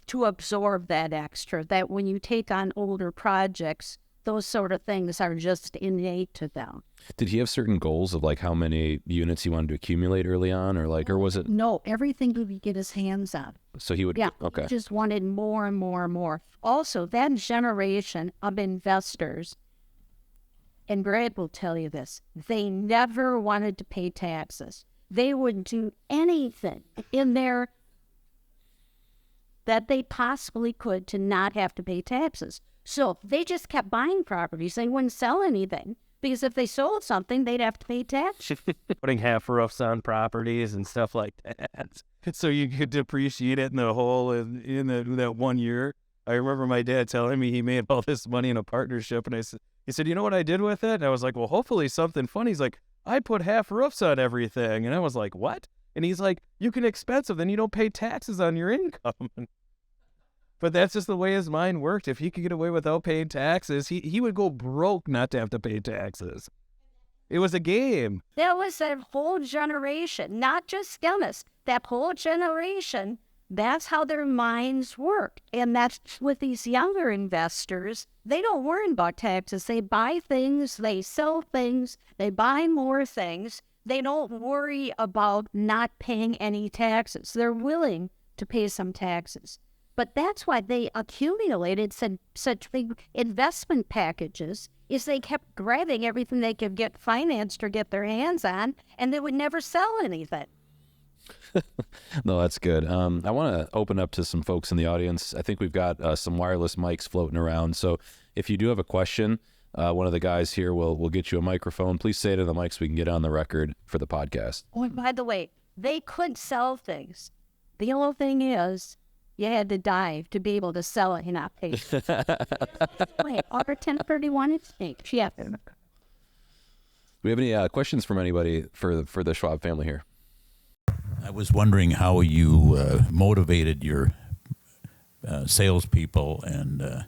to absorb that extra, that when you take on older projects, those sort of things are just innate to them. Did he have certain goals of like how many units he wanted to accumulate early on, or was it? No, everything he would get his hands on. So he would, Yeah, okay. he just wanted more and more and more. Also, that generation of investors, and Grant will tell you this, they never wanted to pay taxes. They would do anything in there that they possibly could to not have to pay taxes. So they just kept buying properties. They wouldn't sell anything because if they sold something, they'd have to pay tax. Putting half roofs on properties and stuff like that, so you could depreciate it in the whole in that 1 year. I remember my dad telling me he made all this money in a partnership, and he said, "You know what I did with it?" And I was like, "Well, hopefully something funny." He's like, "I put half roofs on everything," and I was like, "What?" And he's like, "You can expensive, then you don't pay taxes on your income." But that's just the way his mind worked. If he could get away without paying taxes, he would go broke not to have to pay taxes. It was a game. That was that whole generation, not just Dennis, that whole generation. That's how their minds work. And that's with these younger investors. They don't worry about taxes. They buy things, they sell things, they buy more things. They don't worry about not paying any taxes. They're willing to pay some taxes. But that's why they accumulated such big investment packages, is they kept grabbing everything they could get financed or get their hands on, and they would never sell anything. No, that's good. I want to open up to some folks in the audience. I think we've got some wireless mics floating around. So if you do have a question, one of the guys here will get you a microphone. Please say it in the mic so we can get on the record for the podcast. Oh, and by the way, they could sell things. The only thing is, you had to dive to be able to sell it and not pay. Wait, our 1031 exchange. Yeah. Do we have any questions from anybody for the Schwab family here? I was wondering how you motivated your salespeople, and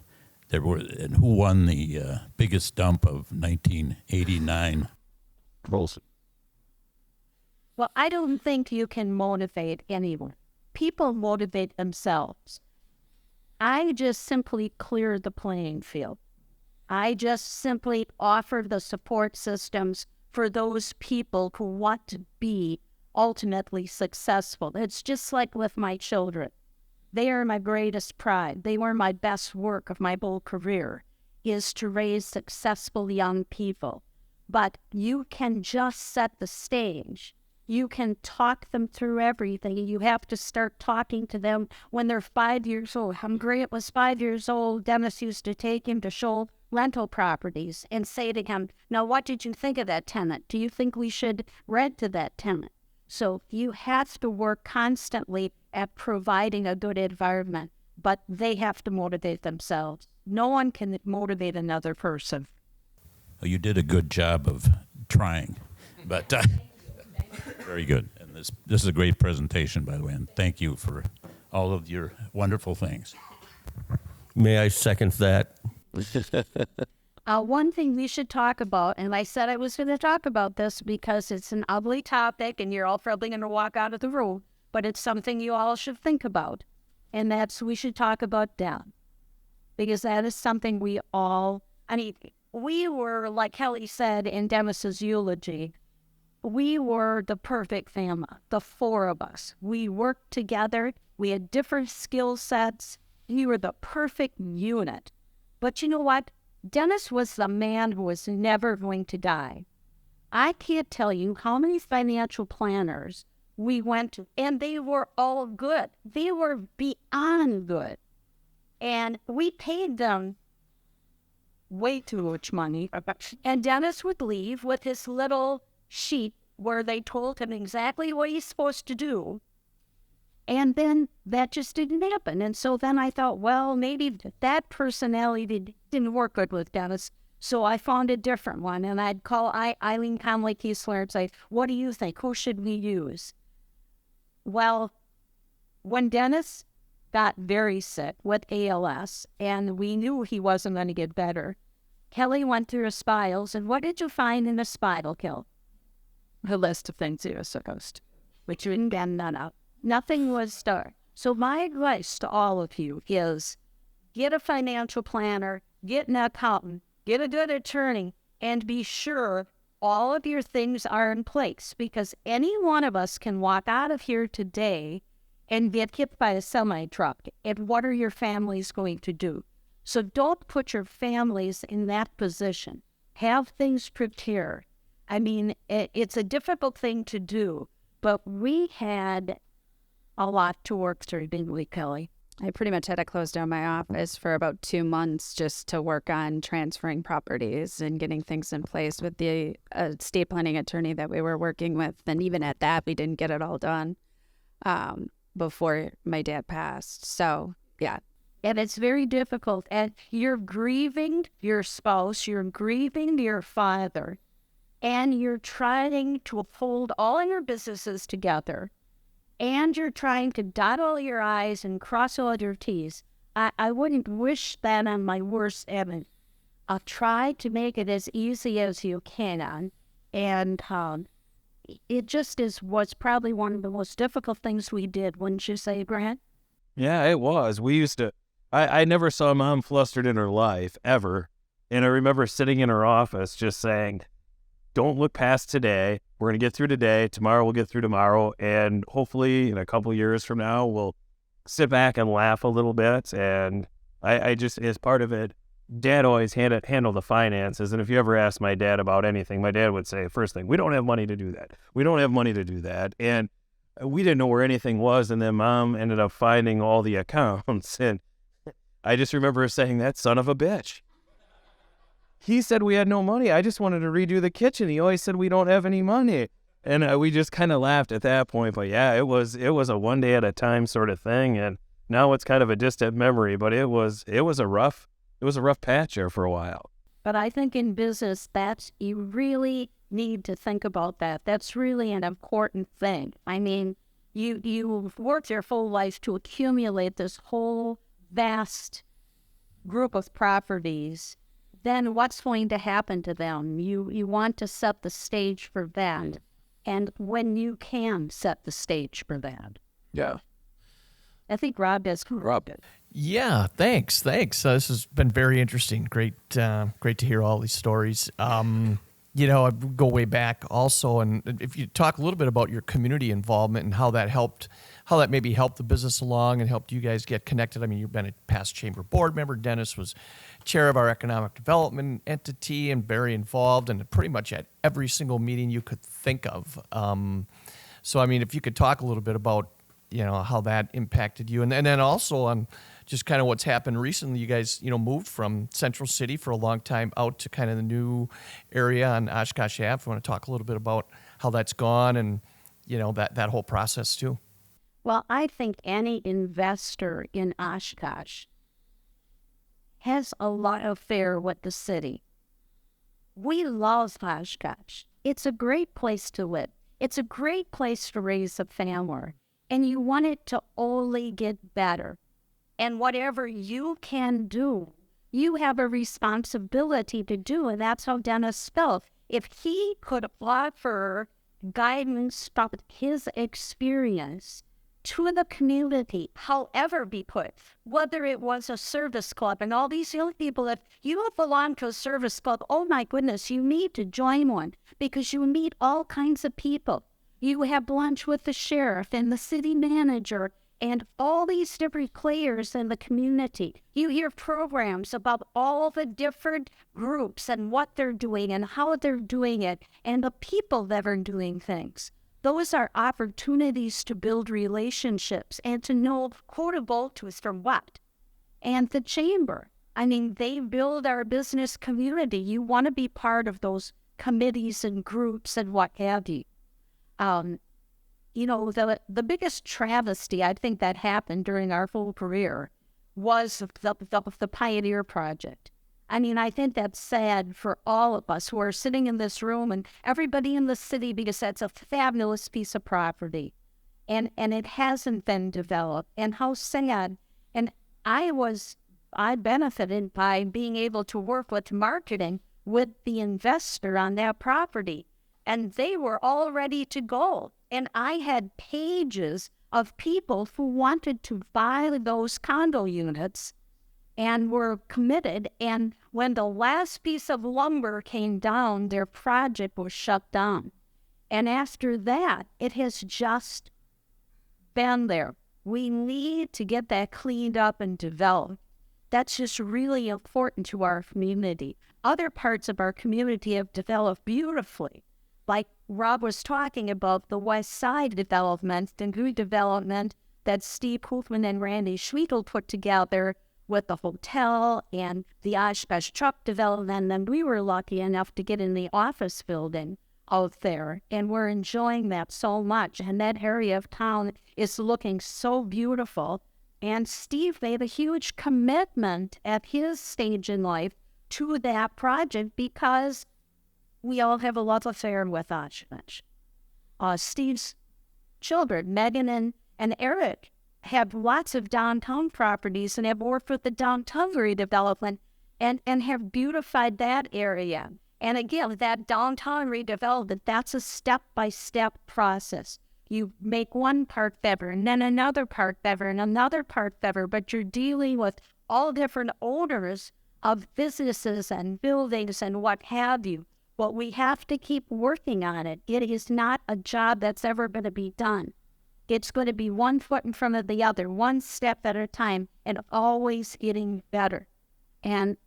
who won the biggest dump of 1989. Well, I don't think you can motivate anyone. People motivate themselves. I just simply cleared the playing field. I just simply offered the support systems for those people who want to be ultimately successful. It's just like with my children. They are my greatest pride. They were my best work of my whole career, is to raise successful young people. But you can just set the stage. You can talk them through everything. You have to start talking to them when they're 5 years old. Grant was 5 years old. Dennis used to take him to show rental properties and say to him, "Now, what did you think of that tenant? Do you think we should rent to that tenant?" So you have to work constantly at providing a good environment, but they have to motivate themselves. No one can motivate another person. Well, you did a good job of trying, but very good. And this is a great presentation, by the way, and thank you for all of your wonderful things. May I second that? One thing we should talk about, and I said I was going to talk about this because it's an ugly topic and you're all probably going to walk out of the room, but it's something you all should think about, and that's we should talk about death, because that is something we were, like Kelly said in Dennis's eulogy, we were the perfect family, the four of us. We worked together. We had different skill sets. We were the perfect unit. But you know what? Dennis was the man who was never going to die. I can't tell you how many financial planners we went to, and they were all good. They were beyond good. And we paid them way too much money. And Dennis would leave with his little sheet where they told him exactly what he's supposed to do. And then that just didn't happen. And so then I thought, well, maybe that personality didn't work good with Dennis. So I found a different one. And I'd call Eileen Conley-Kiesler and say, what do you think? Who should we use? Well, when Dennis got very sick with ALS, and we knew he wasn't going to get better, Kelly went through his spinals. And what did you find in the spinal, Kel? a list of things he was supposed to, which we didn't none of. Nothing was done. So my advice to all of you is get a financial planner, get an accountant, get a good attorney, and be sure all of your things are in place, because any one of us can walk out of here today and get hit by a semi-truck. And what are your families going to do? So don't put your families in that position. Have things prepared. I mean, it's a difficult thing to do, but we had a lot to work through, didn't we, Kelly? I pretty much had to close down my office for about 2 months just to work on transferring properties and getting things in place with the estate planning attorney that we were working with. And even at that, we didn't get it all done before my dad passed. So, yeah. And it's very difficult. And you're grieving your spouse, you're grieving your father, and you're trying to hold all your businesses together, and you're trying to dot all your I's and cross all your T's. I wouldn't wish that on my worst enemy. I'll try to make it as easy as you can. And it just was probably one of the most difficult things we did, wouldn't you say, Grant? Yeah, it was. We used to, I never saw Mom flustered in her life, ever. And I remember sitting in her office just saying, don't look past today. We're going to get through today. Tomorrow we'll get through tomorrow. And hopefully in a couple years from now, we'll sit back and laugh a little bit. And I just, as part of it, Dad always handled the finances. And if you ever asked my dad about anything, my dad would say, first thing, we don't have money to do that. We don't have money to do that. And we didn't know where anything was. And then Mom ended up finding all the accounts. And I just remember her saying, that son of a bitch. He said we had no money. I just wanted to redo the kitchen. He always said we don't have any money. And we just kind of laughed at that point. But yeah, it was a one day at a time sort of thing. And now it's kind of a distant memory, but it was a rough patch there for a while. But I think in business, you really need to think about that. That's really an important thing. I mean, you've worked your full life to accumulate this whole vast group of properties. Then what's going to happen to them? You want to set the stage for that. And when you can set the stage for that. Yeah. I think Rob has Rob. Yeah, thanks. This has been very interesting. Great to hear all these stories. I go way back also, and if you talk a little bit about your community involvement and how that maybe helped the business along and helped you guys get connected. I mean, you've been a past chamber board member. Dennis was chair of our economic development entity and very involved and pretty much at every single meeting you could think of. So, I mean, if you could talk a little bit about, how that impacted you. And then also on just kind of what's happened recently. You guys, moved from Central City for a long time out to kind of the new area on Oshkosh Ave. I want to talk a little bit about how that's gone and, that whole process too. Well, I think any investor in Oshkosh has a lot of fare with the city. We love Oshkosh. It's a great place to live. It's a great place to raise a family. And you want it to only get better. And whatever you can do, you have a responsibility to do. And that's how Dennis felt. If he could offer guidance from his experience to the community, however be put, whether it was a service club, and all these young people, if you belong to a service club, oh my goodness, you need to join one because you meet all kinds of people. You have lunch with the sheriff and the city manager and all these different players in the community. You hear programs about all the different groups and what they're doing and how they're doing it and the people that are doing things. Those are opportunities to build relationships and to know who to vote to from what. And the chamber, I mean, they build our business community. You want to be part of those committees and groups and what have you. The biggest travesty I think that happened during our whole career was the Pioneer Project. I mean, I think that's sad for all of us who are sitting in this room and everybody in the city, because that's a fabulous piece of property. And it hasn't been developed. And how sad. And I benefited by being able to work with marketing with the investor on that property. and they were all ready to go. And I had pages of people who wanted to buy those condo units and were committed. And when the last piece of lumber came down, their project was shut down. And after that, it has just been there. We need to get that cleaned up and developed. That's just really important to our community. Other parts of our community have developed beautifully. Like Rob was talking about the West Side development, the new development that Steve Hoofman and Randy Schweigel put together with the hotel and the Oshkosh truck development. And we were lucky enough to get in the office building out there, and we're enjoying that so much. And that area of town is looking so beautiful. And Steve made a huge commitment at his stage in life to that project because we all have a love affair with Oshkosh. Steve's children, Megan and Eric, have lots of downtown properties and have worked with the downtown redevelopment and have beautified that area. And again, that downtown redevelopment, that's a step-by-step process. You make one part better, and then another part better, and another part better, but you're dealing with all different owners of businesses and buildings and what have you. But we have to keep working on it. It is not a job that's ever going to be done. It's going to be one foot in front of the other, one step at a time, and always getting better. And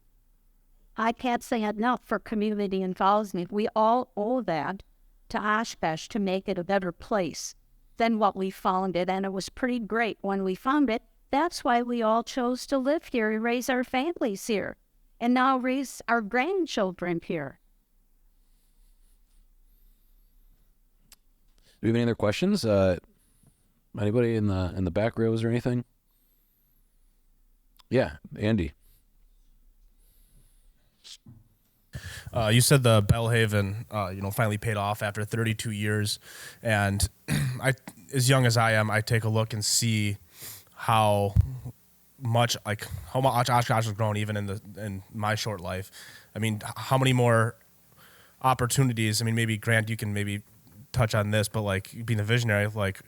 I can't say enough for community involvement. We all owe that to Oshkosh to make it a better place than what we found it. And it was pretty great when we found it. That's why we all chose to live here and raise our families here, and now raise our grandchildren here. Do we have any other questions? Anybody in the back rows or anything? Yeah, Andy. You said the Bellhaven, finally paid off after 32 years, and as young as I am, I take a look and see how much Oshkosh has grown even in my short life. I mean, how many more opportunities? I mean, maybe Grant, you can maybe touch on this, but like being a visionary, like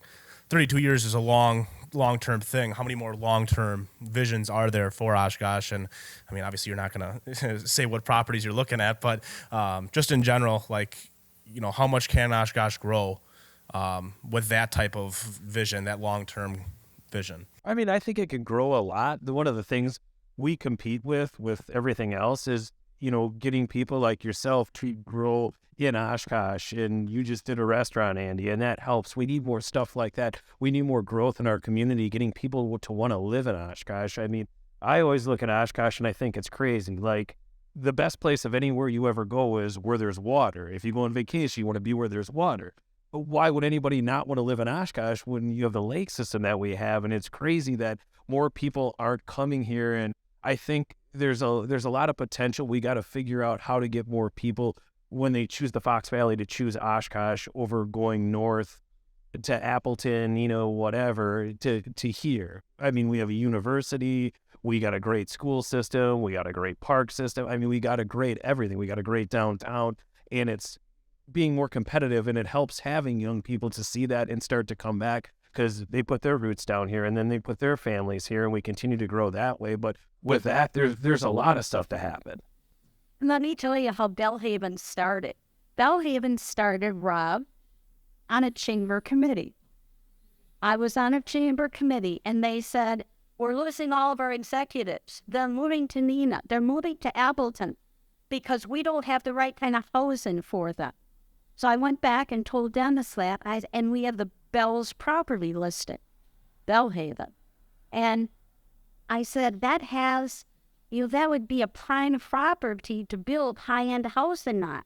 32 years is a long-term thing. How many more long-term visions are there for Oshkosh? And I mean, obviously you're not going to say what properties you're looking at, but just in general, how much can Oshkosh grow with that type of vision, that long-term vision? I mean, I think it could grow a lot. One of the things we compete with everything else is, getting people like yourself to grow in Oshkosh. And you just did a restaurant, Andy, and that helps. We need more stuff like that. We need more growth in our community, getting people to want to live in Oshkosh. I mean, I always look at Oshkosh and I think it's crazy. Like, the best place of anywhere you ever go is where there's water. If you go on vacation, you want to be where there's water. But why would anybody not want to live in Oshkosh when you have the lake system that we have? And it's crazy that more people aren't coming here. And I think there's a lot of potential. We got to figure out how to get more people, when they choose the Fox Valley, to choose Oshkosh over going north to Appleton, whatever, to here. I mean, we have a university, we got a great school system, we got a great park system. I mean, we got a great everything. We got a great downtown, and it's being more competitive, and it helps having young people to see that and start to come back, because they put their roots down here and then they put their families here, and we continue to grow that way. But with that, there's a lot of stuff to happen. Let me tell you how Bellhaven started. Bellhaven started, Rob, on a chamber committee. I was on a chamber committee, and they said, we're losing all of our executives. They're moving to Neenah. They're moving to Appleton because we don't have the right kind of housing for them. So I went back and told Dennis that, and we have the Bell's property listed, Bellhaven. And I said, that would be a prime property to build high-end housing on.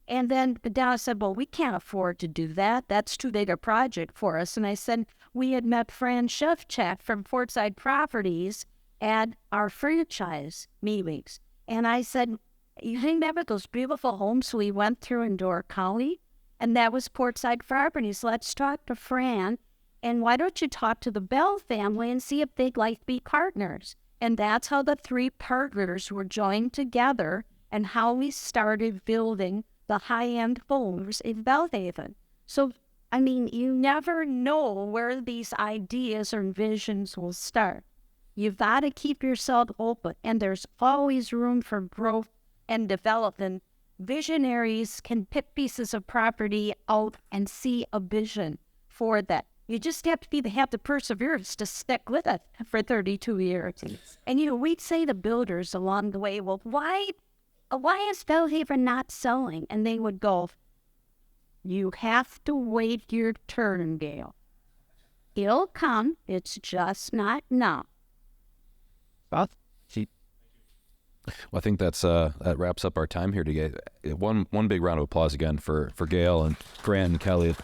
And then Dennis said, well, we can't afford to do that. That's too big a project for us. And I said, we had met Fran Shevchak from Portside Properties at our franchise meetings. And I said, you remember those beautiful homes we went through in Door County? And that was Portside Properties. Let's talk to Fran. And why don't you talk to the Bell family and see if they'd like to be partners? And that's how the three partners were joined together and how we started building the high-end homes in Bellhaven. So, I mean, you never know where these ideas or visions will start. You've got to keep yourself open, and there's always room for growth and development. Visionaries can pick pieces of property out and see a vision for that. You just have to have the perseverance to stick with it for 32 years. And, we'd say to builders along the way, well, why is Bellhaven not selling? And they would go, you have to wait your turn, Gail. It'll come. It's just not now. Well, I think that wraps up our time here today. One big round of applause again for Gail and Grant and Kelly.